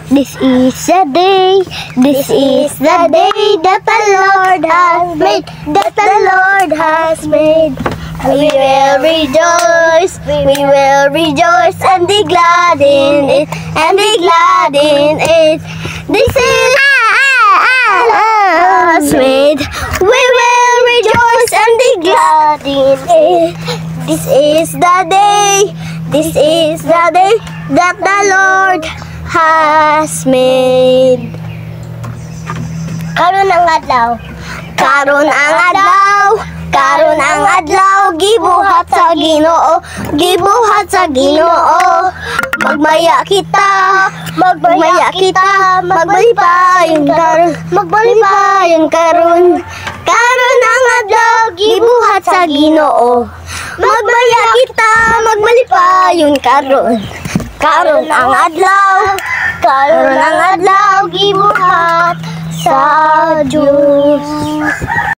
This is the day, this is the day that the Lord has made, that the Lord has made. We will rejoice, we will rejoice and be glad in it, and be glad in it. This is has made. We will rejoice and be glad in it. This is the day, this is the day that the Lord has made. Karon ang adlaw, karon ang adlaw, karon ang adlaw, gibuhat sa Ginoo, gibuhat sa Ginoo. Magmaya kita, magmaya kita, magbalipayon karon, magbalipayon karon. Karon ang adlaw, gibuhat sa Ginoo. Magmaya kita, magbalipayon karon. Karon ang adlaw, karon ang adlaw, gibuhat sa Diyos.